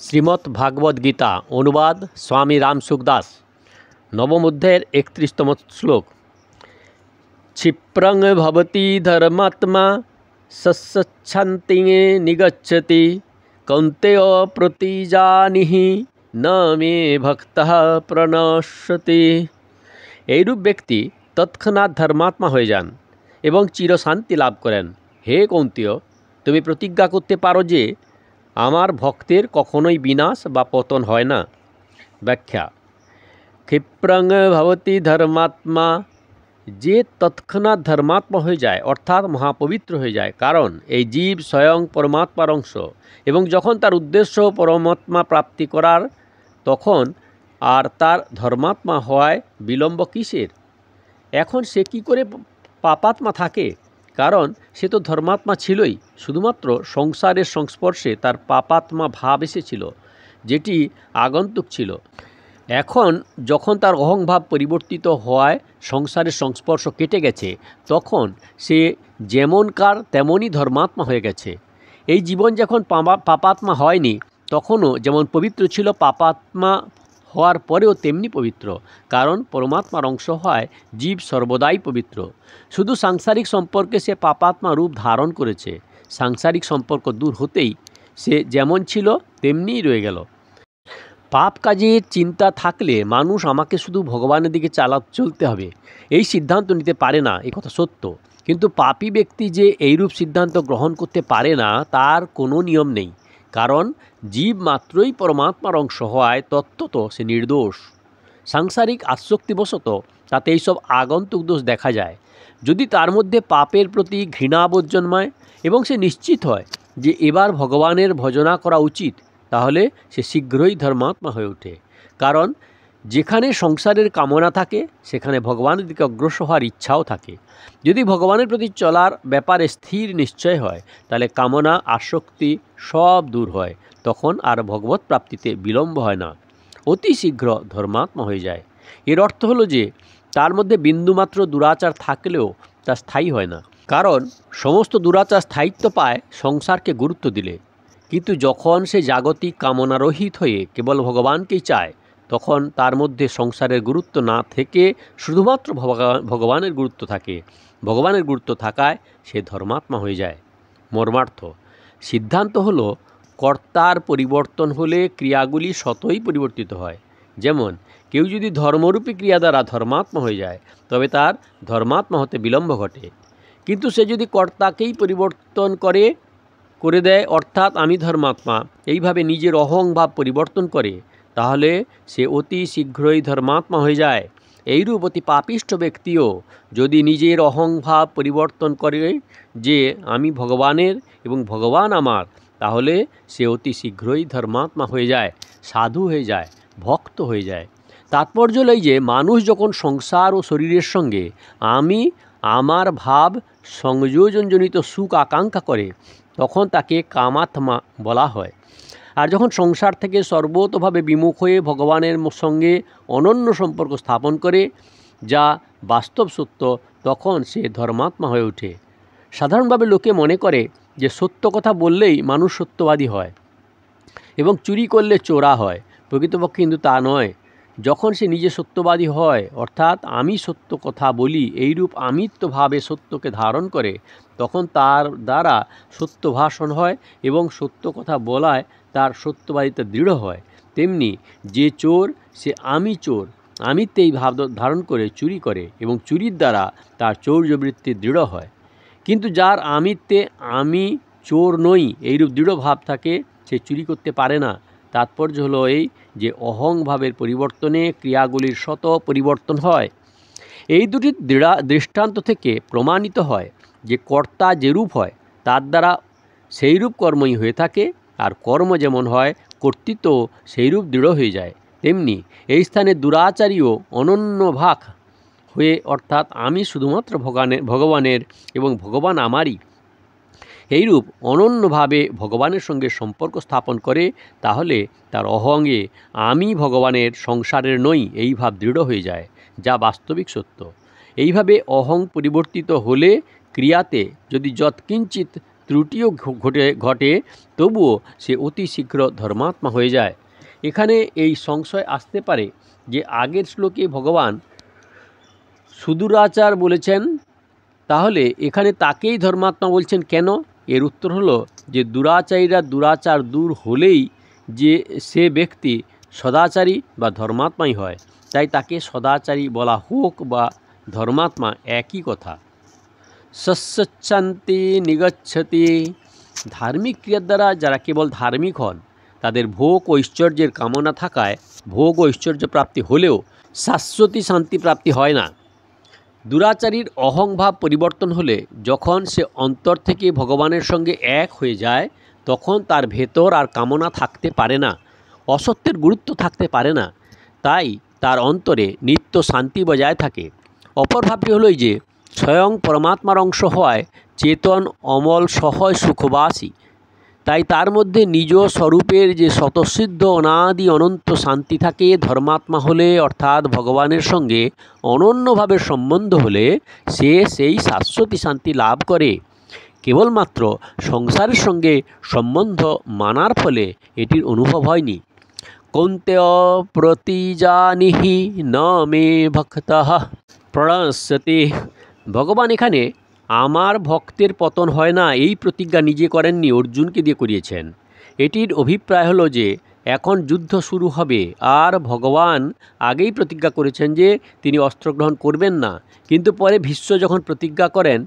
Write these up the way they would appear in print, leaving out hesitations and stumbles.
শ্রীমদ্ ভাগবত গীতা অনুবাদ স্বামী রামসুখদাস নবম অধ্যায়ের 31তম শ্লোক। ক্ষিপ্রং ভবতি ধর্মাত্মা সচ্ছান্তি নিগচ্ছতি কৌন্তেয় প্রতিজানিহি ন মে ভক্তঃ প্রণশ্যতি। এইরূপ ব্যক্তি তৎক্ষণাৎ ধর্মাত্মা হয়ে যান এবং চিরশান্তি লাভ করেন। হে কৌন্তেয়, তুমি প্রতিজ্ঞা করতে পারো যে আমার ভক্তের কখনোই বিনাশ বা পতন হয় না। ব্যাখ্যা: ক্ষিপ্রং ভবতি ধর্মাত্মা, যে তৎক্ষণাৎ ধর্মাত্মা হয়ে যায় অর্থাৎ মহাপবিত্র হয়ে যায়, কারণ এই জীব স্বয়ং পরমাত্মার অংশ এবং যখন তার উদ্দেশ্য পরমাত্মা প্রাপ্তি করার, তখন আর তার ধর্মাত্মা হওয়ায় বিলম্ব কিসের? এখন সে কি করে পাপাত্মা থাকে? কারণ সে তো ধর্মাত্মা ছিলই, শুধুমাত্র সংসারের সংস্পর্শে তার পাপাত্মা ভাব এসেছিল, যেটি আগন্তুক ছিল। এখন যখন তার অহংভাব পরিবর্তিত হওয়ায় সংসারের সংস্পর্শ কেটে গেছে, তখন সে যেমনকার তেমনই ধর্মাত্মা হয়ে গেছে। এই জীবন যখন পাপাত্মা হয়নি, তখনও যেমন পবিত্র ছিল, পাপাত্মা হওয়ার পরেও তেমনি পবিত্র, কারণ পরমাত্মার অংশ হয় জীব সর্বদাই পবিত্র। শুধু সাংসারিক সম্পর্কে সে পাপাত্মা রূপ ধারণ করেছে। সাংসারিক সম্পর্ক দূর হতেই সে যেমন ছিল তেমনিই রয়ে গেল। পাপ কাজের চিন্তা থাকলে মানুষ আমাকে শুধু ভগবানের দিকে চলতে হবে এই সিদ্ধান্ত নিতে পারে না, এ কথা সত্য। কিন্তু পাপী ব্যক্তি যে এইরূপ সিদ্ধান্ত গ্রহণ করতে পারে না, তার কোনো নিয়ম নেই, কারণ জীব মাত্রই পরমাত্মার অংশ হওয়ায় তত্ত্বত সে নির্দোষ। সাংসারিক আসক্তিবশত তাতে এইসব আগন্তুক দোষ দেখা যায়। যদি তার মধ্যে পাপের প্রতি ঘৃণাবোধ জন্মায় এবং সে নিশ্চিত হয় যে এবার ভগবানের ভজনা করা উচিত, তাহলে সে শীঘ্রই ধর্মাত্মা হয়ে ওঠে। কারণ যেখানে সংসারের কামনা থাকে, সেখানে ভগবানের দিকে অগ্রসর হওয়ার ইচ্ছাও থাকে। যদি ভগবানের প্রতি চলার ব্যাপারে স্থির নিশ্চয় হয়, তাহলে কামনা আসক্তি সব দূর হয়। তখন আর ভগবত প্রাপ্তিতে বিলম্ব হয় না, অতি শীঘ্র ধর্মাত্মা হয়ে যায়। এর অর্থ হলো যে তার মধ্যে বিন্দুমাত্র দুরাচার থাকলেও তা স্থায়ী হয় না, কারণ সমস্ত দুরাচার স্থায়িত্ব পায় সংসারকে গুরুত্ব দিলে। কিন্তু যখন সে জাগতিক কামনারহিত হয়ে কেবল ভগবানকেই চায়, তখন তার মধ্যে সংসারের গুরুত্ব না থেকে শুধুমাত্র ভগবানের গুরুত্ব থাকে। ভগবানের গুরুত্ব থাকায় সে ধর্মাত্মা হয়ে যায়। মর্মার্থ: সিদ্ধান্ত হলো, কর্তার পরিবর্তন হলে ক্রিয়াগুলি স্বতই পরিবর্তিত হয়। যেমন কেউ যদি ধর্মরূপী ক্রিয়া দ্বারা ধর্মাত্মা হয়ে যায়, তবে তার ধর্মাত্মা হতে বিলম্ব ঘটে। কিন্তু সে যদি কর্তাকেই পরিবর্তন করে দেয়, অর্থাৎ আমি ধর্মাত্মা, এইভাবে নিজের অহংভাব পরিবর্তন করে, তাহলে সে অতি শীঘ্রই ধর্মাত্মা হয়ে যায়। এইরূপ অতি পাপিষ্ঠ ব্যক্তিও যদি নিজের অহংভাব পরিবর্তন করে যে আমি ভগবানের এবং ভগবান আমার, তাহলে সে অতি শীঘ্রই ধর্মাত্মা হয়ে যায়, সাধু হয়ে যায়, ভক্ত হয়ে যায়। তাৎপর্য হল যে মানুষ যখন সংসার ও শরীরের সঙ্গে আমি আমার ভাব সংযোজনজনিত সুখ আকাঙ্ক্ষা করে, তখন তাকে কামাত্মা বলা হয়। আর যখন সংসার থেকে সর্বতভাবে বিমুখ হয়ে ভগবানের সঙ্গে অনন্য সম্পর্ক স্থাপন করে, যা বাস্তব সত্য, তখন সে ধর্মাত্মা হয়ে ওঠে। সাধারণভাবে লোকে মনে করে যে সত্য কথা বললেই মানুষ সত্যবাদী হয় এবং চুরি করলে চোরা হয়। প্রকৃতপক্ষে কিন্তু তা নয়। যখন সে নিজে সত্যবাদী হয়, অর্থাৎ আমি সত্য কথা বলি, এইরূপ আমিত্বভাবে সত্যকে ধারণ করে, তখন তার দ্বারা সত্য ভাষণ হয় এবং সত্য কথা বলায় তার সত্যবাদিতা দৃঢ় হয়। তেমনি যে চোর, সে আমি চোর, আমিত্বেই ভাব ধারণ করে চুরি করে এবং চুরির দ্বারা তার চৌর্যবৃত্তি দৃঢ় হয়। কিন্তু যার আমিত্বে আমি চোর নই এইরূপ দৃঢ় ভাব থাকে, সে চুরি করতে পারে না। তাৎপর্য হলো এই যে অহংভাবের পরিবর্তনে ক্রিয়াগুলির শত পরিবর্তন হয়। এই দুটি দৃষ্টান্ত থেকে প্রমাণিত হয় যে কর্তা যেরূপ হয়, তার দ্বারা সেইরূপ কর্মই হয়ে থাকে, আর কর্ম যেমন হয়, কর্তৃত্ব সেইরূপ দৃঢ় হয়ে যায়। তেমনি এই স্থানে দুরাচারীও অনন্য ভাগ হয়ে, অর্থাৎ আমি শুধুমাত্র ভগবানের এবং ভগবান আমারই, এইরূপ অনন্যভাবে ভগবানের সঙ্গে সম্পর্ক স্থাপন করে, তাহলে তার অহঙ্গে আমি ভগবানের সংসারের নই এই ভাব দৃঢ় হয়ে যায়, যা বাস্তবিক সত্য। এইভাবে অহং পরিবর্তিত হলে ক্রিয়াতে যদি যৎকিঞ্চিত ত্রুটিও ঘটে তবুও সে অতি শীঘ্র ধর্মাত্মা হয়ে যায়। এখানে এই সংশয় আসতে পারে যে আগের শ্লোকে ভগবান সুদূরাচার বলেছেন, তাহলে এখানে তাকেই ধর্মাত্মা বলছেন কেন? এর উত্তর হলো যে দুরাচারীরা দুরাচার দূর হলেই যে সে ব্যক্তি সদাচারী বা ধর্মাত্মাই হয়, তাই তাকে সদাচারী বলা হোক বা ধর্মাত্মা একই কথা। সস্যচ্ছন্তি নিগচ্ছতি, ধার্মিক ক্রিয়ার দ্বারা যারা কেবল ধার্মিক হন তাদের ভোগ ও ঐশ্বর্যের কামনা থাকায় ভোগ ও ঐশ্বর্য প্রাপ্তি হলেও শাশ্বতী শান্তি প্রাপ্তি হয় না। দুরাচারীর অহংভাব পরিবর্তন হলে যখন সে অন্তর থেকে ভগবানের সঙ্গে এক হয়ে যায় তখন তার ভেতর আর কামনা থাকতে পারে না, অসত্যের গুরুত্ব থাকতে পারে না, তাই তার অন্তরে নিত্য শান্তি বজায় থাকে। অপর ভাবটি হলো যে স্বয়ং পরমাত্মার অংশ হওয়ায় চেতন অমল সহজ সুখবাসী, তাই তার মধ্যে নিজ স্বরূপের যে স্বতঃসিদ্ধ অনাদি অনন্ত শান্তি থাকে। ধর্মাত্মা হলে অর্থাৎ ভগবানের সঙ্গে অনন্যভাবে সম্বন্ধ হলে সে সেই শাশ্বতী শান্তি লাভ করে। কেবলমাত্র সংসারের সঙ্গে সম্বন্ধ মানার ফলে এটির অনুভব হয়নি। কৌন্তেয় প্রতিজানিহি ন মে ভক্তঃ প্রণশ্যতি, ভগবান এখানে আমার ভক্তের পতন হয় না এই প্রতিজ্ঞা নিজে করেননি, অর্জুনকে দিয়ে করিয়েছেন। এটির অভিপ্রায় হলো যে এখন যুদ্ধ শুরু হবে আর ভগবান আগেই প্রতিজ্ঞা করেছেন যে তিনি অস্ত্র গ্রহণ করবেন না, কিন্তু পরে ভীষ্ম যখন প্রতিজ্ঞা করেন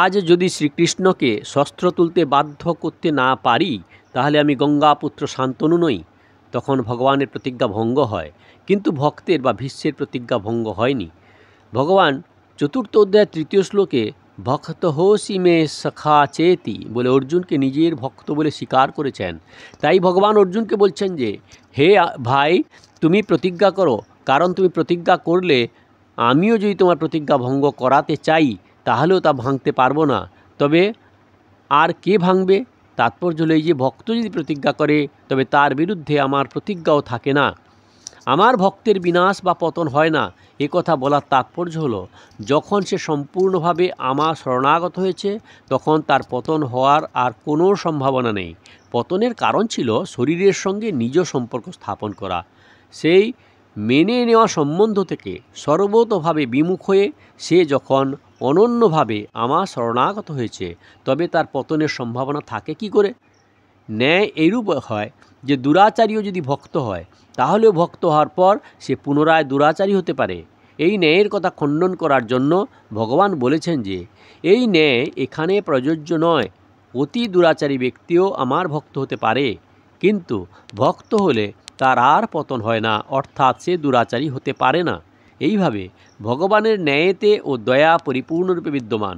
আজ যদি শ্রীকৃষ্ণকে শস্ত্র তুলতে বাধ্য করতে না পারি তাহলে আমি গঙ্গাপুত্র শান্তনু নই, তখন ভগবানের প্রতিজ্ঞা ভঙ্গ হয়, কিন্তু ভক্তের বা ভীষ্মের প্রতিজ্ঞা ভঙ্গ হয়নি। ভগবান চতুর্থ অধ্যায় তৃতীয় শ্লোকে ভক্ত হোসি মে সখা চেতি বলে অর্জুনকে নিজের ভক্ত বলে স্বীকার করেছেন। তাই ভগবান অর্জুনকে বলছেন যে হে ভাই, তুমি প্রতিজ্ঞা করো, কারণ তুমি প্রতিজ্ঞা করলে আমিও যদি তোমার প্রতিজ্ঞা ভঙ্গ করাতে চাই তাহলেও তা ভাঙতে পারবো না, তবে আর কে ভাঙবে? তাৎপর্য হলো এই যে ভক্ত যদি প্রতিজ্ঞা করে তবে তার বিরুদ্ধে আমার প্রতিজ্ঞাও থাকে না। আমার ভক্তের বিনাশ বা পতন হয় না, এ কথা বলার তাৎপর্য হলো যখন সে সম্পূর্ণভাবে আমার শরণাগত হয়েছে তখন তার পতন হওয়ার আর কোনো সম্ভাবনা নেই। পতনের কারণ ছিল শরীরের সঙ্গে নিজ সম্পর্ক স্থাপন করা। সেই মেনে নেওয়া সম্বন্ধ থেকে সর্বতোভাবে বিমুখ হয়ে সে যখন অনন্যভাবে আমার শরণাগত হয়েছে তবে তার পতনের সম্ভাবনা থাকে কি করে? ন্যায় এইরূপ হয় যে দুরাচারীও যদি ভক্ত হয় তাহলেও ভক্ত হওয়ার পর সে পুনরায় দুরাচারী হতে পারে। এই ন্যায়ের কথা খণ্ডন করার জন্য ভগবান বলেছেন যে এই ন্যায় এখানে প্রযোজ্য নয়। অতি দুরাচারী ব্যক্তিও আমার ভক্ত হতে পারে, কিন্তু ভক্ত হলে তার আর পতন হয় না, অর্থাৎ সে দুরাচারী হতে পারে না। এইভাবে ভগবানের ন্যায়েতে ও দয়া পরিপূর্ণরূপে বিদ্যমান।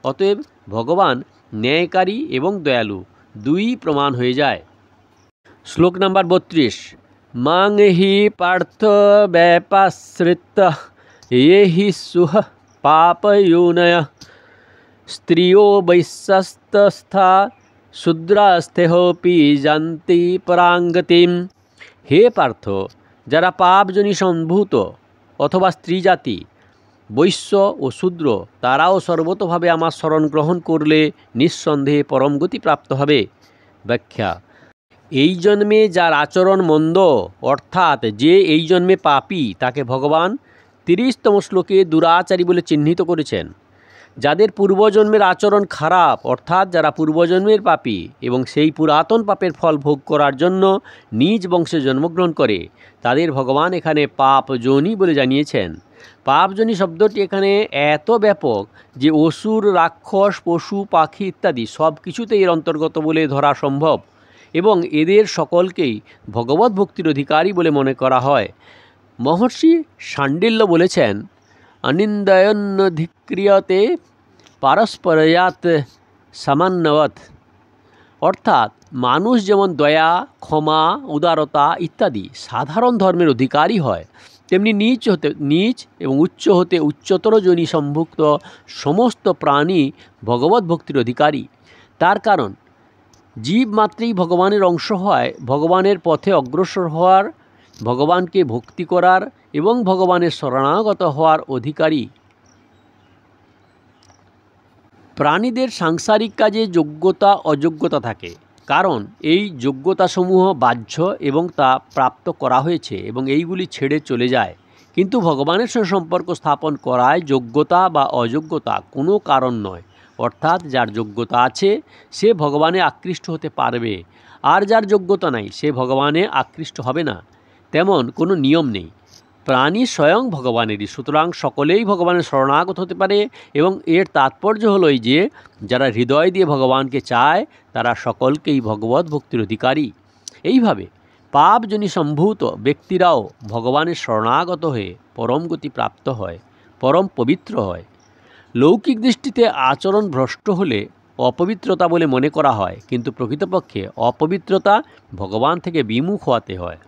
অতএব ভগবান ন্যায়কারী এবং দয়ালু দুই প্রমাণ হয়ে যায়। শ্লোক নাম্বার 32। মাং হি পার্থ ব্যাপাশ্রিত ये हि सुह पापयोनय स्त्रियो वैश्यस्तस्था शूद्रास्तेहोपि जानति परांगतिम। হে পার্থ, যারা পাপজনী সম্ভূত অথবা স্ত্রী জাতি, বৈশ্য ও শূদ্র, তারাও সর্বতোভাবে আমার শরণ গ্রহণ করলে নিঃসন্দেহে পরমগতি প্রাপ্ত হবে। ব্যাখ্যা: এই জন্মে যার আচরণ মন্দ, অর্থাৎ যে এই জন্মে পাপী, তাকে ভগবান 30তম শ্লোকে দুরাচারী বলে চিহ্নিত করেছেন। যাদের পূর্বজন্মের আচরণ খারাপ, অর্থাৎ যারা পূর্বজন্মের পাপী এবং সেই পুরাতন পাপের ফল ভোগ করার জন্য নিজ বংশে জন্মগ্রহণ করে, তাদের ভগবান এখানে পাপজনী বলে জানিয়েছেন। পাপজনী শব্দটি এখানে এত ব্যাপক যে অসুর, রাক্ষস, পশু, পাখি ইত্যাদি সব কিছুতেই এর অন্তর্গত বলে ধরা সম্ভব এবং এদের সকলকেই ভগবত ভক্তির অধিকারী বলে মনে করা হয়। মহর্ষি শাণ্ডিল্য বলেছেন, অনিন্দয়ন্নধিক্রিয়তে পারস্পর্যাৎ সামান্যবৎ, অর্থাৎ মানুষ যেমন দয়া, ক্ষমা, উদারতা ইত্যাদি সাধারণ ধর্মের অধিকারী হয়, তেমনি নীচ এবং উচ্চ হতে উচ্চতর যোনি সম্ভুক্ত সমস্ত প্রাণী ভগবত ভক্তির অধিকারী। তার কারণ জীব মাত্রেই ভগবানের অংশ হয়, ভগবানের পথে অগ্রসর হওয়ার, ভগবানকে ভক্তি করার এবং ভগবানের শরণাগত হওয়ার অধিকারী। প্রাণীদের সাংসারিক কাজে যোগ্যতা অযোগ্যতা থাকে, কারণ এই যোগ্যতাসমূহ বাহ্য এবং তা প্রাপ্ত করা হয়েছে এবং এইগুলি ছেড়ে চলে যায়। কিন্তু ভগবানের সঙ্গে সম্পর্ক স্থাপন করায় যোগ্যতা বা অযোগ্যতা কোনো কারণ নয়। অর্থাৎ যার যোগ্যতা আছে সে ভগবানে আকৃষ্ট হতে পারবে, আর যার যোগ্যতা নাই সে ভগবানে আকৃষ্ট হবে না, তেমন কোনো নিয়ম নেই। প্রাণী স্বয়ং ভগবানেরই, সুতরাং সকলেই ভগবানের শরণাগত হতে পারে। এবং এর তাৎপর্য হলো এই যে যারা হৃদয় দিয়ে ভগবানকে চায় তারা সকলকেই ভগবত ভক্তির অধিকারী। এইভাবে পাপজনী সম্ভূত ব্যক্তিরাও ভগবানের শরণাগত হয়ে পরম গতি প্রাপ্ত হয়, পরম পবিত্র হয়। লৌকিক দৃষ্টিতে আচরণ ভ্রষ্ট হলে অপবিত্রতা বলে মনে করা হয়, কিন্তু প্রকৃতপক্ষে অপবিত্রতা ভগবান থেকে বিমুখ হওয়াতে হয়।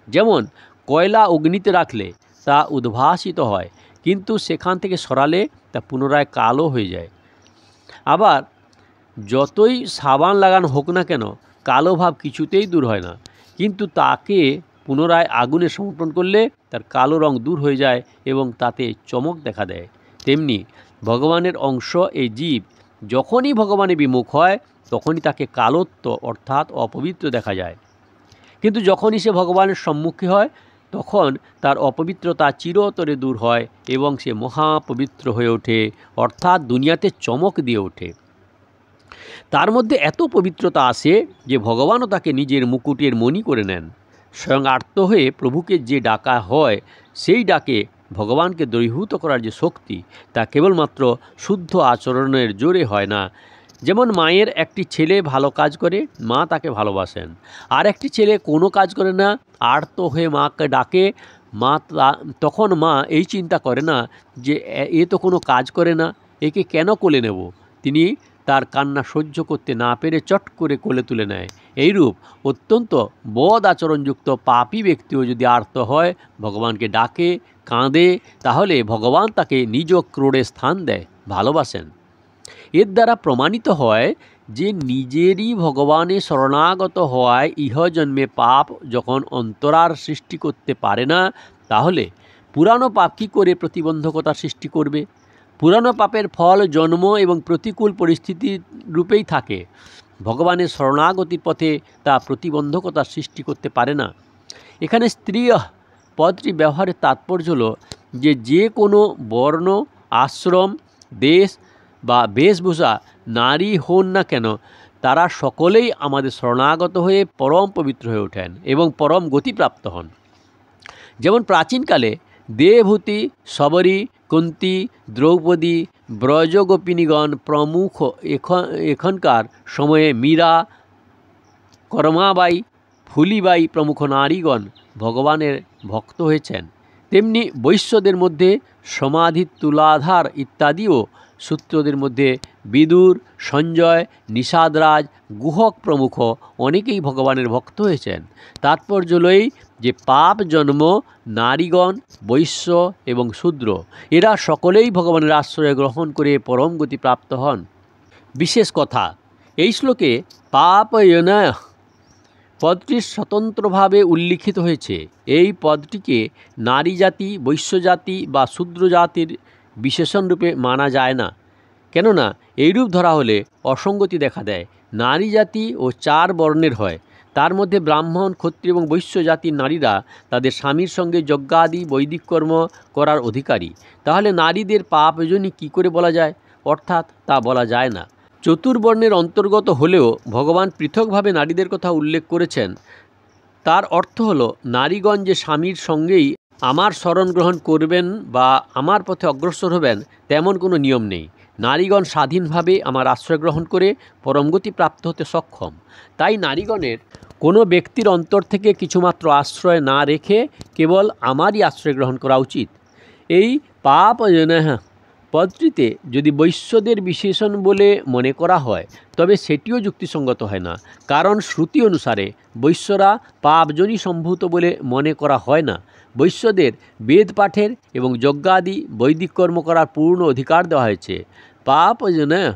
যেমন কয়লা অগ্নিতে রাখলে তা উদ্ভাসিত হয়, কিন্তু সেখান থেকে সরালে তা পুনরায় কালো হয়ে যায়। আবার যতই সাবান লাগানো হোক না কেন কালো ভাব কিছুতেই দূর হয় না, কিন্তু তাকে পুনরায় আগুনে সমর্পণ করলে তার কালো রং দূর হয়ে যায় এবং তাতে চমক দেখা দেয়। তেমনি ভগবানের অংশ এই জীব যখনই ভগবানে বিমুখ হয় তখনই তাকে কালোত্ব অর্থাৎ অপবিত্র দেখা যায়, কিন্তু যখনই সে ভগবানের সম্মুখে হয় তখন তার অপবিত্রতা চিরতরে দূর হয় এবং সে মহাপবিত্র হয়ে ওঠে, অর্থাৎ দুনিয়াতে চমক দিয়ে ওঠে। তার মধ্যে এত পবিত্রতা আসে যে ভগবানও তাকে নিজের মুকুটের মণি করে নেন। স্বয়ং আর্ত হয়ে প্রভুকে যে ডাকা হয় সেই ডাকে ভগবানকে দ্রবীভূত করার যে শক্তি তা কেবলমাত্র শুদ্ধ আচরণের জোরে হয় না। যেমন মায়ের একটি ছেলে ভালো কাজ করে মা তাকে ভালোবাসেন, আর একটি ছেলে কোনো কাজ করে না আর্ত হয়ে মাকে ডাকে, তখন মা এই চিন্তা করে না যে এ তো কোনো কাজ করে না, একে কেন কোলে নেব। তিনি তার কান্না সহ্য করতে না পেরে চট করে কোলে তুলে নেয়। এইরূপ অত্যন্ত বদ আচরণযুক্ত পাপী ব্যক্তিও যদি আর্ত হয়, ভগবানকে ডাকে, কাঁদে, তাহলে ভগবান তাকে নিজ ক্রোড়ে স্থান দেয়, ভালোবাসেন। এর দ্বারা প্রমাণিত হয় যে নিজেরই ভগবানে শরণাগত হওয়ায় ইহজন্মে পাপ যখন অন্তরার সৃষ্টি করতে পারে না, তাহলে পুরানো পাপ কী করে প্রতিবন্ধকতার সৃষ্টি করবে। পুরানো পাপের ফল জন্ম এবং প্রতিকূল পরিস্থিতি রূপেই থাকে। ভগবানের শরণাগতির পথে তা প্রতিবন্ধকতার সৃষ্টি করতে পারে না। এখানে স্ত্রী পদটি ব্যবহারের তাৎপর্য হলো যে কোনো বর্ণ, আশ্রম, দেশ বা বেশভূষা নারী হন না কেন তারা সকলেই আমাদের শরণাগত হয়ে পরম পবিত্র হয়ে ওঠেন এবং পরম গতিপ্রাপ্ত হন। যেমন প্রাচীনকালে দেবহূতি, শবরী, কুন্তী, দ্রৌপদী, ব্রজগোপিনীগণ প্রমুখ এখনকার সময়ে মীরা, করমাবাই, ফুলিবাই প্রমুখ নারীগণ ভগবানের ভক্ত হয়েছেন। তেমনি বৈশ্যদের মধ্যে সমাধি তুলাধার ইত্যাদিও, সূত্রদের মধ্যে বিদুর, সঞ্জয়, নিষাদরাজ, গুহক প্রমুখ অনেকেই ভগবানের ভক্ত হয়েছেন। তাৎপর্য লই যে পাপ জন্ম নারীগণ, বৈশ্য এবং শূদ্র এরা সকলেই ভগবানের আশ্রয় গ্রহণ করে পরম গতি প্রাপ্ত হন। বিশেষ কথা, এই শ্লোকে পাপয়নয় পদটি স্বতন্ত্রভাবে উল্লিখিত হয়েছে। এই পদটিকে নারী জাতি, বৈশ্য জাতি বা শূদ্র জাতির বিশেষণরূপে মানা যায় না, কেননা এইরূপ ধরা হলে অসঙ্গতি দেখা দেয়। নারী জাতি ও 4 বর্ণের হয়, তার মধ্যে ব্রাহ্মণ, ক্ষত্রিয় এবং বৈশ্য জাতির নারীরা তাদের স্বামীর সঙ্গে যজ্ঞাদি বৈদিক কর্ম করার অধিকারী। তাহলে নারীদের পাপজনী কী করে বলা যায়? অর্থাৎ তা বলা যায় না। চতুর্বর্ণের অন্তর্গত হলেও ভগবান পৃথকভাবে নারীদের কথা উল্লেখ করেছেন। তার অর্থ হলো নারীগণ যে স্বামীর সঙ্গেই আমার শরণ গ্রহণ করবেন বা আমার পথে অগ্রসর হবেন তেমন কোনো নিয়ম নেই। নারীগণ স্বাধীনভাবে আমার আশ্রয় গ্রহণ করে পরমগতি প্রাপ্ত হতে সক্ষম। তাই নারীগণের কোনো ব্যক্তির অন্তর থেকে কিছুমাত্র আশ্রয় না রেখে কেবল আমারই আশ্রয় গ্রহণ করা উচিত। এই পাপজনঃ পদটিতে যদি বৈশ্যদের বিশেষণ বলে মনে করা হয় তবে সেটিও যুক্তিসঙ্গত হয় না, কারণ শ্রুতি অনুসারে বৈশ্যরা পাপজনী সম্ভূত বলে মনে করা হয় না। বৈশ্যদের বেদ পাঠের এবং যজ্ঞাদি বৈদিক কর্ম করার পূর্ণ অধিকার দেওয়া হয়েছে। পাপজনঃ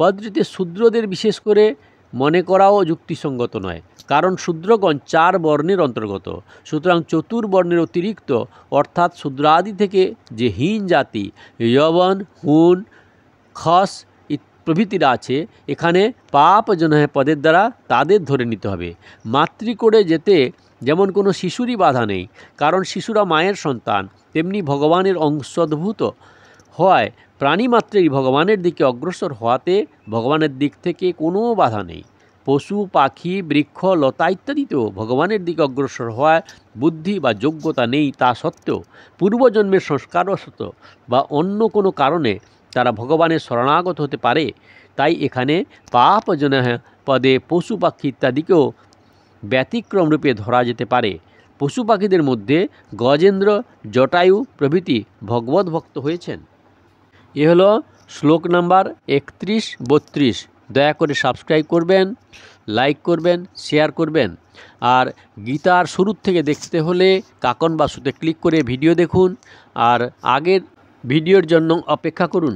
পদটিতে শূদ্রদের বিশেষ করে মনে করাও যুক্তিসঙ্গত নয়, কারণ শূদ্রগণ 4 বর্ণের অন্তর্গত। সুতরাং চতুর্বর্ণের অতিরিক্ত অর্থাৎ শূদ্রাদি থেকে যে হীন জাতি, যবন, হুন, খস প্রভৃতিরা আছে, এখানে পাপ জনহে পদের দ্বারা তাদের ধরে নিতে হবে। মাতৃকোড়ে যেতে যেমন কোনো শিশুরই বাধা নেই, কারণ শিশুরা মায়ের সন্তান, তেমনি ভগবানের অংশোদ্ভূত হওয়ায় প্রাণীমাত্রেই ভগবানের দিকে অগ্রসর হওয়াতে ভগবানের দিক থেকে কোনো বাধা নেই। পশু পাখি বৃক্ষ লতা ইত্যাদিতেও ভগবানের দিকে অগ্রসর হওয়ায় বুদ্ধি বা যোগ্যতা নেই, তা সত্ত্বেও পূর্বজন্মের সংস্কারবশত বা অন্য কোনো কারণে তারা ভগবানের শরণাগত হতে পারে। তাই এখানে পাপ জনহ পদে পশু পাখি ইত্যাদিকেও ব্যতিক্রম রূপে ধরা যেতে পারে। পশু পাখিদের মধ্যে গজেন্দ্র, জটায়ু প্রভৃতি ভগবত ভক্ত হয়েছেন। এ হলো শ্লোক নাম্বার 31-32। দয়া করে সাবস্ক্রাইব করবেন, লাইক করবেন, শেয়ার করবেন। আর গীতার শুরুর থেকে দেখতে হলে কাকন বাসুতে ক্লিক করে ভিডিও দেখুন আর আগের ভিডিওর জন্য অপেক্ষা করুন।